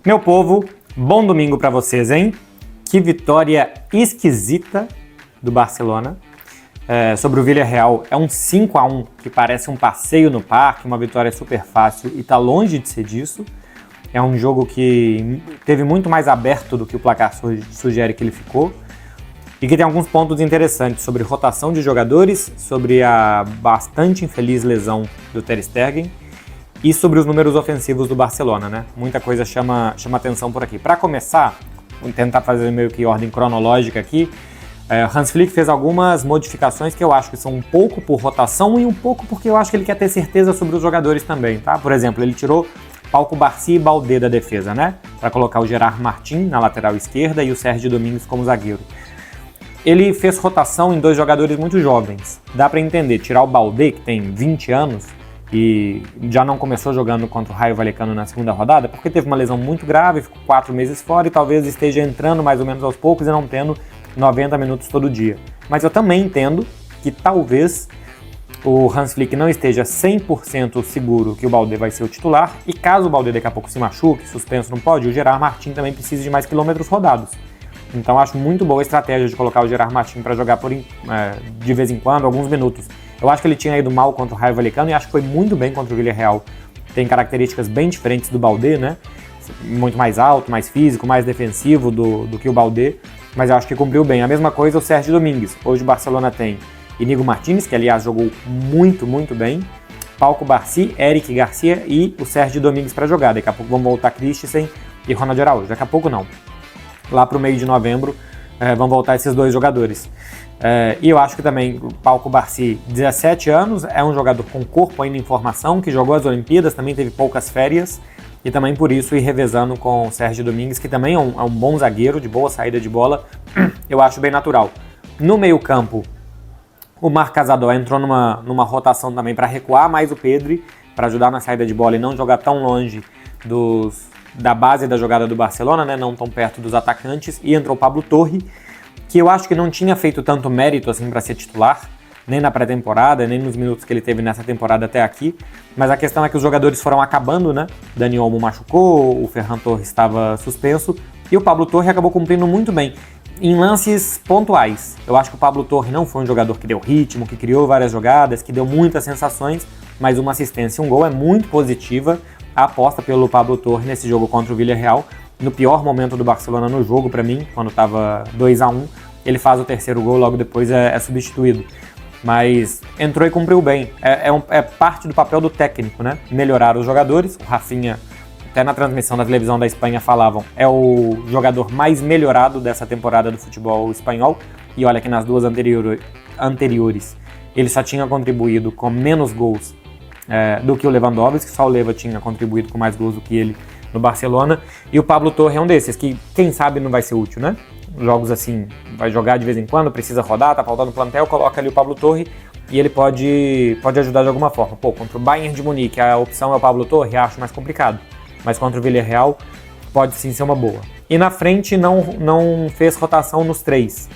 Meu povo, bom domingo para vocês, hein? Que vitória esquisita do Barcelona sobre o Villarreal. É um 5-1 que parece um passeio no parque, uma vitória super fácil e tá longe de ser disso. É um jogo que teve muito mais aberto do que o placar sugere que ele ficou e que tem alguns pontos interessantes sobre rotação de jogadores, sobre a bastante infeliz lesão do Ter Stegen e sobre os números ofensivos do Barcelona, né? Muita coisa chama atenção por aqui. Para começar, vou tentar fazer meio que ordem cronológica aqui. Hans Flick fez algumas modificações que eu acho que são um pouco por rotação e um pouco porque eu acho que ele quer ter certeza sobre os jogadores também, tá? Por exemplo, ele tirou Pau Cubarsí e Baldé da defesa, né? Para colocar o Gerard Martin na lateral esquerda e o Sérgio Domingos como zagueiro. Ele fez rotação em dois jogadores muito jovens. Dá para entender, tirar o Baldé, que tem 20 anos, e já não começou jogando contra o Rayo Vallecano na segunda rodada, porque teve uma lesão muito grave, ficou 4 meses fora e talvez esteja entrando mais ou menos aos poucos e não tendo 90 minutos todo dia. Mas eu também entendo que talvez o Hans Flick não esteja 100% seguro que o Baldé vai ser o titular, e caso o Baldé daqui a pouco se machuque, suspenso não pode, o Gerard Martin também precisa de mais quilômetros rodados. Então acho muito boa a estratégia de colocar o Gerard Martin para jogar de vez em quando, alguns minutos. Eu acho que ele tinha ido mal contra o Rayo Vallecano e acho que foi muito bem contra o Villarreal. Tem características bem diferentes do Baldé, né? Muito mais alto, mais físico, mais defensivo do que o Baldé, mas eu acho que cumpriu bem. A mesma coisa o Sérgio Domingos. Hoje o Barcelona tem Íñigo Martínez, que aliás jogou muito, muito bem, Pau Cubarsí, Eric Garcia e o Sérgio Domingos para jogar. Daqui a pouco vão voltar Christensen e Ronald Araújo. Daqui a pouco não. Lá para o meio de novembro vão voltar esses dois jogadores. E eu acho que também o Pau Cubarsí, 17 anos, é um jogador com corpo ainda em formação, que jogou as Olimpíadas, também teve poucas férias, e também por isso ir revezando com o Sérgio Domingos, que também é um bom zagueiro, de boa saída de bola, eu acho bem natural. No meio campo, o Marc Casador entrou numa rotação também para recuar mais o Pedri, para ajudar na saída de bola e não jogar tão longe da base da jogada do Barcelona, né, não tão perto dos atacantes, e entrou o Pablo Torre, que eu acho que não tinha feito tanto mérito assim para ser titular, nem na pré-temporada, nem nos minutos que ele teve nessa temporada até aqui, mas a questão é que os jogadores foram acabando, né? Dani Olmo machucou, o Ferran Torres estava suspenso, e o Pablo Torre acabou cumprindo muito bem, em lances pontuais. Eu acho que o Pablo Torre não foi um jogador que deu ritmo, que criou várias jogadas, que deu muitas sensações, mas uma assistência e um gol é muito positiva. A aposta pelo Pablo Torre nesse jogo contra o Villarreal, no pior momento do Barcelona no jogo para mim, quando estava 2-1, ele faz o terceiro gol, logo depois é substituído. Mas entrou e cumpriu bem. É parte do papel do técnico, né? Melhorar os jogadores. O Rafinha, até na transmissão da televisão da Espanha falavam, é o jogador mais melhorado dessa temporada do futebol espanhol. E olha que nas duas anteriores ele só tinha contribuído com menos gols do que o Lewandowski, só o Leva tinha contribuído com mais gols do que ele no Barcelona, e o Pablo Torre é um desses, que quem sabe não vai ser útil, né? Jogos assim, vai jogar de vez em quando, precisa rodar, tá faltando plantel, coloca ali o Pablo Torre e ele pode ajudar de alguma forma. Pô, contra o Bayern de Munique a opção é o Pablo Torre, acho mais complicado, mas contra o Villarreal pode sim ser uma boa. E na frente não fez rotação nos três,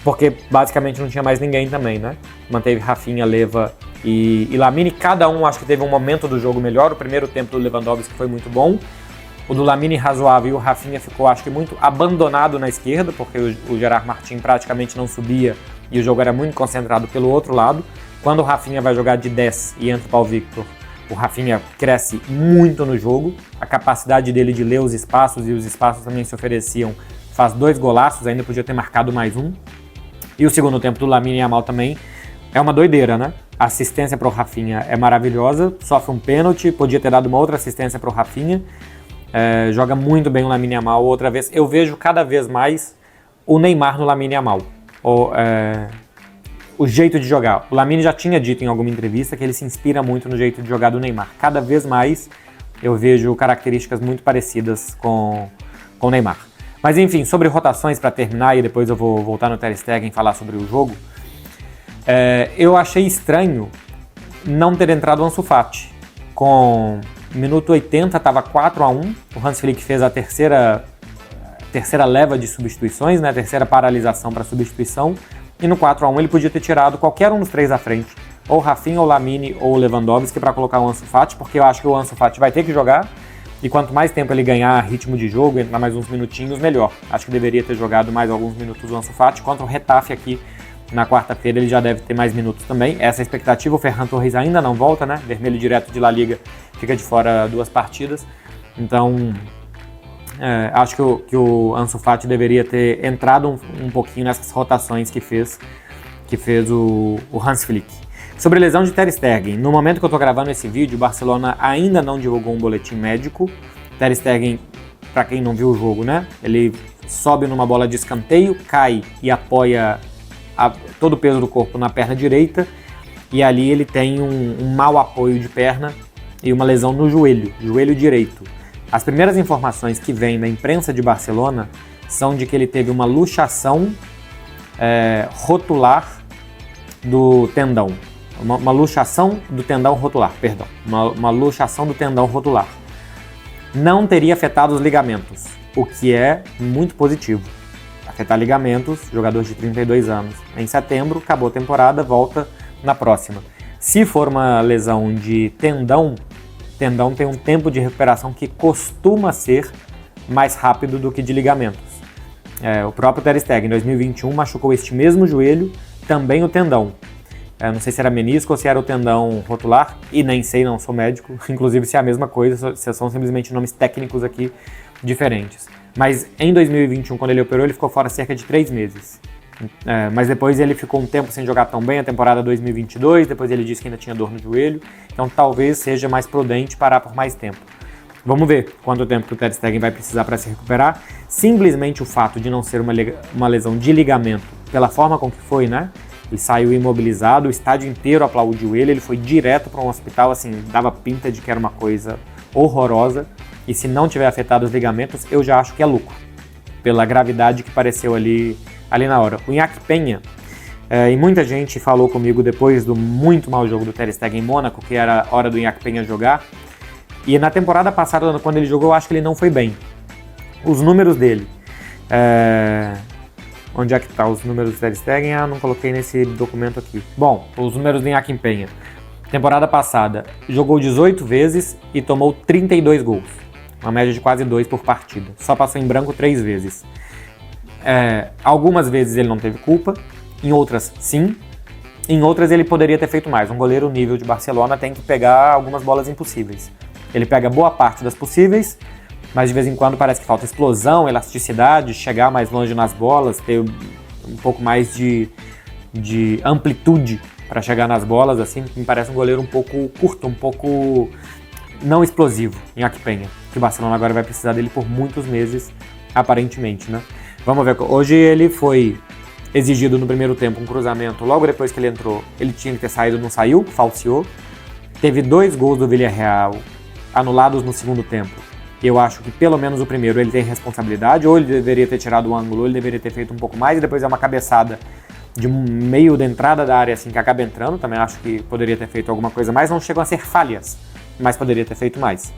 porque basicamente não tinha mais ninguém também, né? Manteve Rafinha, Leva e Lamine, cada um acho que teve um momento do jogo melhor. O primeiro tempo do Lewandowski foi muito bom, o do Lamine razoável, e o Rafinha ficou acho que muito abandonado na esquerda, porque o Gerard Martin praticamente não subia e o jogo era muito concentrado pelo outro lado. Quando o Rafinha vai jogar de 10 e entra o Pau Victor, o Rafinha cresce muito no jogo, a capacidade dele de ler os espaços, e os espaços também se ofereciam, faz 2 golaços, ainda podia ter marcado mais um. E o segundo tempo do Lamine Yamal também é uma doideira, né? A assistência para o Rafinha é maravilhosa, sofre um pênalti, podia ter dado uma outra assistência para o Rafinha. Joga muito bem o Lamine Yamal. Outra vez, eu vejo cada vez mais o Neymar no Lamine Yamal. O jeito de jogar. O Lamine já tinha dito em alguma entrevista que ele se inspira muito no jeito de jogar do Neymar. Cada vez mais eu vejo características muito parecidas com o Neymar. Mas enfim, sobre rotações para terminar, e depois eu vou voltar no Ter Stegen e falar sobre o jogo. Eu achei estranho não ter entrado o Ansu Fati. Com minuto 80 estava 4-1, o Hans Flick fez a terceira leva de substituições, né, a terceira paralisação para substituição, e no 4-1 ele podia ter tirado qualquer um dos três à frente, ou Rafinha, ou Lamine, ou Lewandowski, para colocar o Ansu Fati, porque eu acho que o Ansu Fati vai ter que jogar, E quanto mais tempo ele ganhar ritmo de jogo, entrar mais uns minutinhos, melhor. Acho que deveria ter jogado mais alguns minutos o Ansu Fati. Quanto ao Getafe aqui, na quarta-feira ele já deve ter mais minutos também. Essa é a expectativa. O Ferran Torres ainda não volta, né? Vermelho direto de La Liga, fica de fora 2 partidas. Então, acho que o Ansu Fati deveria ter entrado um pouquinho nessas rotações que fez o Hans Flick. Sobre lesão de Ter Stegen, no momento que eu estou gravando esse vídeo, o Barcelona ainda não divulgou um boletim médico. Ter Stegen, para quem não viu o jogo, né? Ele sobe numa bola de escanteio, cai e apoia todo o peso do corpo na perna direita, e ali ele tem um mau apoio de perna e uma lesão no joelho direito. As primeiras informações que vêm da imprensa de Barcelona são de que ele teve uma luxação rotular do tendão. Uma luxação do tendão rotular, perdão. Uma luxação do tendão rotular. Não teria afetado os ligamentos, o que é muito positivo. Afetar ligamentos, jogador de 32 anos. Em setembro, acabou a temporada, volta na próxima. Se for uma lesão de tendão tem um tempo de recuperação que costuma ser mais rápido do que de ligamentos. O próprio Ter Stegen, em 2021, machucou este mesmo joelho, também o tendão. Não sei se era menisco ou se era o tendão rotular, e nem sei, não sou médico, inclusive se é a mesma coisa, se são simplesmente nomes técnicos aqui diferentes. Mas em 2021, quando ele operou, ele ficou fora cerca de 3 meses. Mas depois ele ficou um tempo sem jogar tão bem, a temporada 2022, depois ele disse que ainda tinha dor no joelho, então talvez seja mais prudente parar por mais tempo. Vamos ver quanto tempo que o Ter Stegen vai precisar para se recuperar. Simplesmente o fato de não ser uma lesão de ligamento, pela forma com que foi, né? Ele saiu imobilizado, o estádio inteiro aplaudiu ele foi direto para um hospital, assim, dava pinta de que era uma coisa horrorosa. E se não tiver afetado os ligamentos, eu já acho que é lucro, pela gravidade que pareceu ali na hora. O Iñaki Peña, e muita gente falou comigo depois do muito mau jogo do Ter Stegen em Mônaco, que era hora do Iñaki Peña jogar. E na temporada passada, quando ele jogou, eu acho que ele não foi bem. Os números dele... Onde é que tá os números do Ter Stegen? Não coloquei nesse documento aqui. Bom, os números do Iñaki Peña. Temporada passada, jogou 18 vezes e tomou 32 gols. Uma média de quase 2 por partida. Só passou em branco 3 vezes. Algumas vezes ele não teve culpa, em outras sim. Em outras ele poderia ter feito mais. Um goleiro nível de Barcelona tem que pegar algumas bolas impossíveis. Ele pega boa parte das possíveis, mas de vez em quando parece que falta explosão, elasticidade, chegar mais longe nas bolas, ter um pouco mais de amplitude para chegar nas bolas, assim, me parece um goleiro um pouco curto, um pouco não explosivo, Iñaki Peña, que o Barcelona agora vai precisar dele por muitos meses, aparentemente, né? Vamos ver, hoje ele foi exigido no primeiro tempo um cruzamento, logo depois que ele entrou, ele tinha que ter saído, não saiu, falseou, teve 2 gols do Villarreal anulados no segundo tempo. Eu acho que pelo menos o primeiro ele tem responsabilidade, ou ele deveria ter tirado o ângulo, ou ele deveria ter feito um pouco mais, e depois é uma cabeçada de meio da entrada da área assim que acaba entrando, também acho que poderia ter feito alguma coisa mais, não chegam a ser falhas, mas poderia ter feito mais.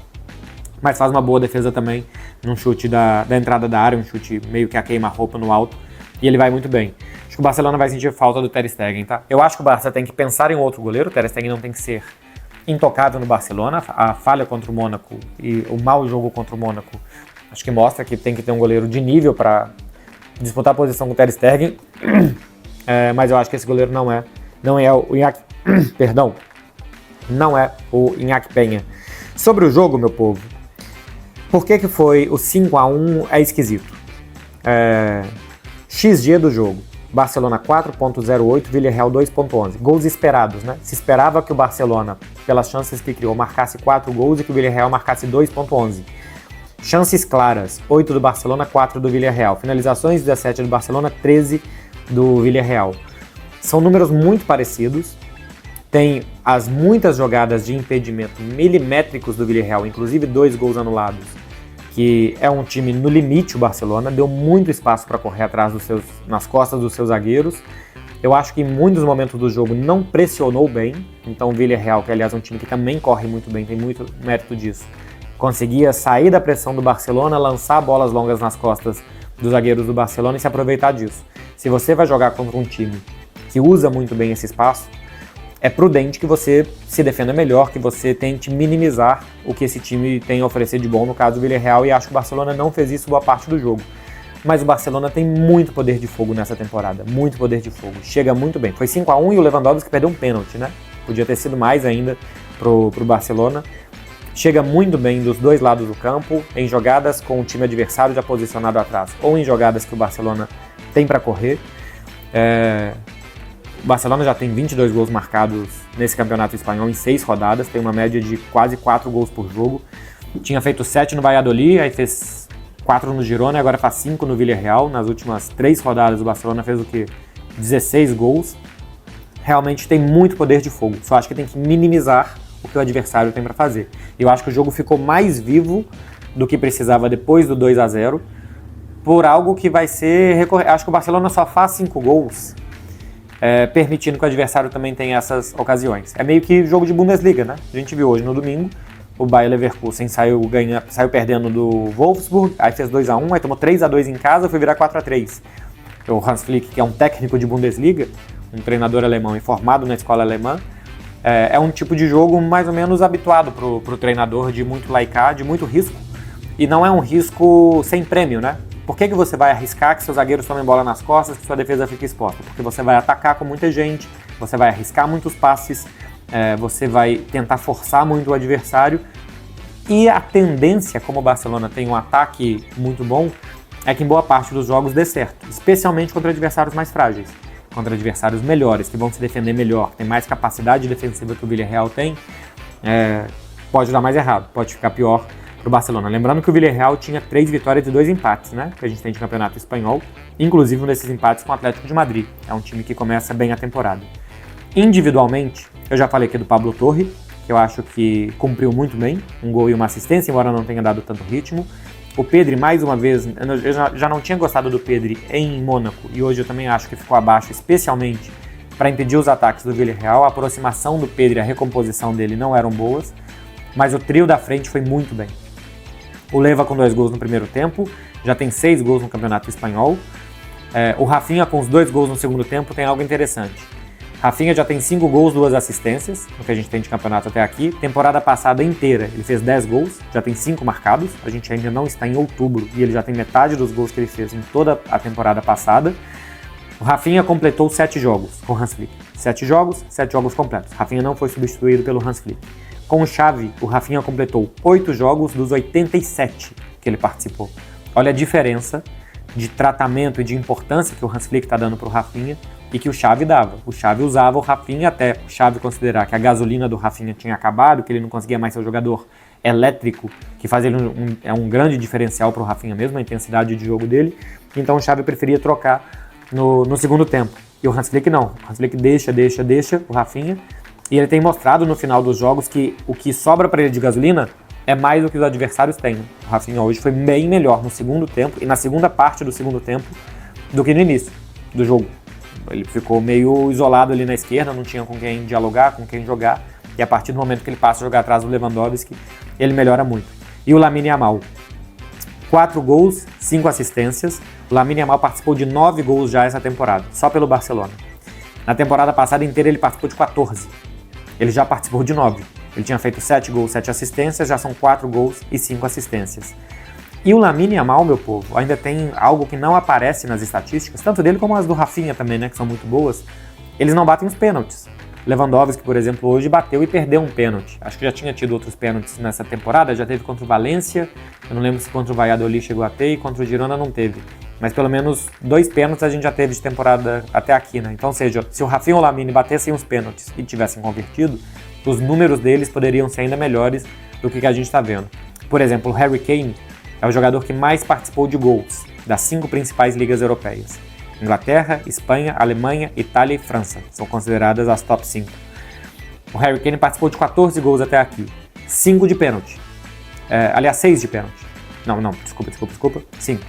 Mas faz uma boa defesa também num chute da entrada da área, um chute meio que a queima-roupa no alto, e ele vai muito bem. Acho que o Barcelona vai sentir falta do Ter Stegen, tá? Eu acho que o Barça tem que pensar em outro goleiro, o Ter Stegen não tem que ser intocável no Barcelona. A falha contra o Mônaco e o mau jogo contra o Mônaco acho que mostra que tem que ter um goleiro de nível para disputar a posição com o Ter Stegen, mas eu acho que esse goleiro não é o Iñaki, perdão, não é o Iñaki Peña. Sobre o jogo, meu povo, por que foi o 5-1 é esquisito? XG do jogo, Barcelona 4.08, Villarreal 2.11. Gols esperados, né? Se esperava que o Barcelona, pelas chances que criou, marcasse 4 gols e que o Villarreal marcasse 2.11. Chances claras, 8 do Barcelona, 4 do Villarreal. Finalizações, 17 do Barcelona, 13 do Villarreal. São números muito parecidos. Tem as muitas jogadas de impedimento milimétricos do Villarreal, inclusive 2 gols anulados, que é um time no limite. O Barcelona deu muito espaço para correr atrás nas costas dos seus zagueiros. Eu acho que em muitos momentos do jogo não pressionou bem, então o Villarreal, que aliás é um time que também corre muito bem, tem muito mérito disso, conseguia sair da pressão do Barcelona, lançar bolas longas nas costas dos zagueiros do Barcelona e se aproveitar disso. Se você vai jogar contra um time que usa muito bem esse espaço, é prudente que você se defenda melhor, que você tente minimizar o que esse time tem a oferecer de bom, no caso do Villarreal, e acho que o Barcelona não fez isso boa parte do jogo. Mas o Barcelona tem muito poder de fogo nessa temporada, muito poder de fogo, chega muito bem. Foi 5-1 e o Lewandowski perdeu um pênalti, né? Podia ter sido mais ainda pro Barcelona. Chega muito bem dos dois lados do campo, em jogadas com o time adversário já posicionado atrás, ou em jogadas que o Barcelona tem para correr. O Barcelona já tem 22 gols marcados nesse campeonato espanhol em 6 rodadas, tem uma média de quase 4 gols por jogo. Tinha feito 7 no Valladolid, aí fez 4 no Girona e agora faz 5 no Villarreal. Nas últimas 3 rodadas o Barcelona fez o quê? 16 gols. Realmente tem muito poder de fogo, só acho que tem que minimizar o que o adversário tem para fazer. Eu acho que o jogo ficou mais vivo do que precisava depois do 2-0, por algo que vai ser recorrente. Acho que o Barcelona só faz 5 gols, permitindo que o adversário também tenha essas ocasiões. É meio que jogo de Bundesliga, né? A gente viu hoje no domingo, o Bayer Leverkusen saiu perdendo do Wolfsburg, aí fez 2-1, aí tomou 3-2 em casa, foi virar 4-3. O Hans Flick, que é um técnico de Bundesliga, um treinador alemão e formado na escola alemã, é um tipo de jogo mais ou menos habituado para o treinador, de muito laicar, de muito risco, e não é um risco sem prêmio, né? Por que você vai arriscar que seus zagueiros tomem bola nas costas, que sua defesa fique exposta? Porque você vai atacar com muita gente, você vai arriscar muitos passes, você vai tentar forçar muito o adversário, e a tendência, como o Barcelona tem um ataque muito bom, é que em boa parte dos jogos dê certo, especialmente contra adversários mais frágeis. Contra adversários melhores, que vão se defender melhor, que tem mais capacidade defensiva que o Villarreal tem, pode dar mais errado, pode ficar pior para o Barcelona. Lembrando que o Villarreal tinha 3 vitórias e 2 empates, né? Que a gente tem de campeonato espanhol, inclusive um desses empates com o Atlético de Madrid. É um time que começa bem a temporada. Individualmente, eu já falei aqui do Pablo Torre, que eu acho que cumpriu muito bem, um gol e uma assistência, embora não tenha dado tanto ritmo. O Pedri, mais uma vez, eu já não tinha gostado do Pedri em Mônaco, e hoje eu também acho que ficou abaixo, especialmente para impedir os ataques do Villarreal. A aproximação do Pedri, a recomposição dele não eram boas, mas o trio da frente foi muito bem. O Leva com 2 gols no primeiro tempo, já tem 6 gols no campeonato espanhol. O Rafinha com os 2 gols no segundo tempo tem algo interessante. Rafinha já tem 5 gols, 2 assistências, no que a gente tem de campeonato até aqui. Temporada passada inteira ele fez 10 gols, já tem 5 marcados. A gente ainda não está em outubro e ele já tem metade dos gols que ele fez em toda a temporada passada. O Rafinha completou 7 jogos com o Hans Flick. 7 jogos, 7 jogos completos. Rafinha não foi substituído pelo Hans Flick. Com o Xavi, o Rafinha completou 8 jogos dos 87 que ele participou. Olha a diferença de tratamento e de importância que o Hans Flick está dando para o Rafinha e que o Xavi dava. O Xavi usava o Rafinha até o Xavi considerar que a gasolina do Rafinha tinha acabado, que ele não conseguia mais ser o jogador elétrico, que faz ele um grande diferencial para o Rafinha mesmo, a intensidade de jogo dele. Então o Xavi preferia trocar no segundo tempo. E o Hans Flick não. O Hans Flick deixa o Rafinha, e ele tem mostrado no final dos jogos que o que sobra para ele de gasolina é mais do que os adversários têm. O Rafinha hoje foi bem melhor no segundo tempo e na segunda parte do segundo tempo do que no início do jogo. Ele ficou meio isolado ali na esquerda, não tinha com quem dialogar, com quem jogar, e a partir do momento que ele passa a jogar atrás do Lewandowski, ele melhora muito. E o Lamine Yamal, 4 gols, 5 assistências. O Lamine Yamal participou de 9 gols já essa temporada, só pelo Barcelona. Na temporada passada inteira ele participou de 14. Ele já participou de 9. Ele tinha feito 7 gols, 7 assistências, já são 4 gols e 5 assistências. E o Lamine Yamal, meu povo, ainda tem algo que não aparece nas estatísticas, tanto dele como as do Rafinha também, né, que são muito boas. Eles não batem os pênaltis. Lewandowski, por exemplo, hoje bateu e perdeu um pênalti. Acho que já tinha tido outros pênaltis nessa temporada, já teve contra o Valência, eu não lembro se contra o Valladolid chegou a ter, e contra o Girona não teve. Mas pelo menos 2 pênaltis a gente já teve de temporada até aqui, né? Então, ou seja, se o Rafinha ou o Lamine batessem os pênaltis e tivessem convertido, os números deles poderiam ser ainda melhores do que a gente está vendo. Por exemplo, o Harry Kane é o jogador que mais participou de gols das 5 principais ligas europeias. Inglaterra, Espanha, Alemanha, Itália e França são consideradas as top 5. O Harry Kane participou de 14 gols até aqui, 5 de pênalti. Aliás, 6 de pênalti. Desculpa. 5.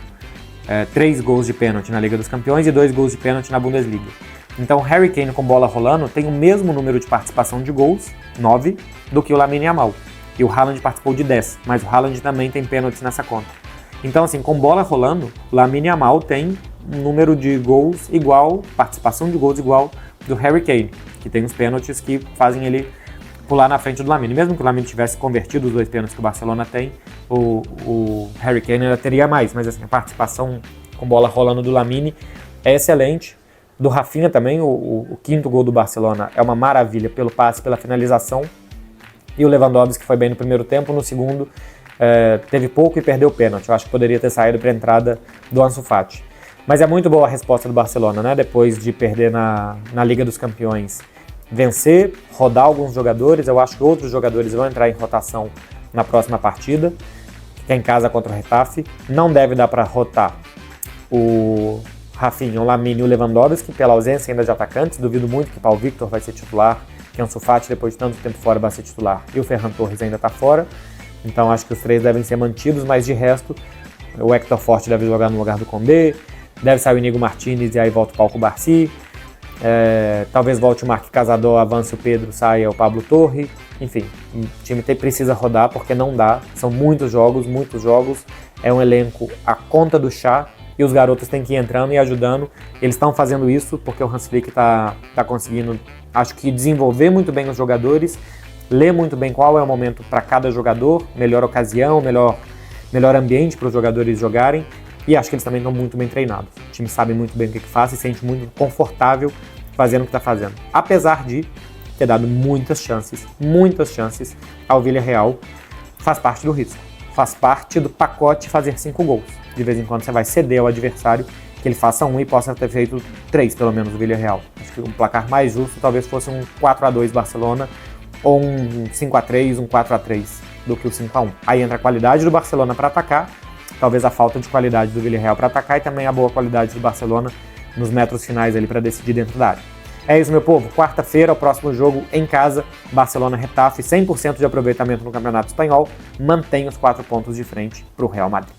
3 gols de pênalti na Liga dos Campeões e 2 gols de pênalti na Bundesliga. Então, o Harry Kane com bola rolando tem o mesmo número de participação de gols, 9, do que o Lamine Yamal. E o Haaland participou de 10, mas o Haaland também tem pênaltis nessa conta. Então, assim, com bola rolando, o Lamine Yamal tem um número de gols igual, participação de gols igual do Harry Kane, que tem os pênaltis que fazem ele pular na frente do Lamine. Mesmo que o Lamine tivesse convertido os 2 pênaltis que o Barcelona tem, o Harry Kane ainda teria mais, mas assim, a participação com bola rolando do Lamine é excelente. Do Rafinha também, o 5º gol do Barcelona é uma maravilha pelo passe, pela finalização. E o Lewandowski foi bem no primeiro tempo, no segundo teve pouco e perdeu o pênalti. Eu acho que poderia ter saído para a entrada do Ansu Fati. Mas é muito boa a resposta do Barcelona, né? Depois de perder na Liga dos Campeões, vencer, rodar alguns jogadores. Eu acho que outros jogadores vão entrar em rotação na próxima partida, que é em casa contra o Getafe. Não deve dar para rotar o Rafinha, o Lamine e o Lewandowski, pela ausência ainda de atacantes. Duvido muito que Paulo Victor vai ser titular, que Ansu Fati, depois de tanto tempo fora, vai ser titular, e o Ferran Torres ainda está fora. Então acho que os 3 devem ser mantidos, mas de resto, o Héctor Forte deve jogar no lugar do Condé, deve sair o Inigo Martínez e aí volta o Pau Cubarsí. Talvez volte o Marc Casador, avance o Pedro, saia o Pablo Torre. Enfim, o time precisa rodar porque não dá, são muitos jogos, é um elenco à conta do chá. E os garotos têm que ir entrando e ajudando. Eles estão fazendo isso porque o Hans Flick está conseguindo, acho que, desenvolver muito bem os jogadores, ler muito bem qual é o momento para cada jogador, melhor ocasião, melhor ambiente para os jogadores jogarem. E acho que eles também estão muito bem treinados. O time sabe muito bem o que faz e se sente muito confortável fazendo o que está fazendo. Apesar de ter dado muitas chances ao Villarreal, faz parte do risco. Faz parte do pacote fazer 5 gols. De vez em quando você vai ceder ao adversário que ele faça 1 e possa ter feito 3, pelo menos, do Villarreal. Acho que um placar mais justo talvez fosse um 4-2 Barcelona ou um 5-3, um 4-3 do que o 5-1. Aí entra a qualidade do Barcelona para atacar, talvez a falta de qualidade do Villarreal para atacar e também a boa qualidade do Barcelona nos metros finais ali para decidir dentro da área. É isso, meu povo. Quarta-feira, o próximo jogo em casa, Barcelona-Getafe, 100% de aproveitamento no Campeonato Espanhol, mantém os 4 pontos de frente para o Real Madrid.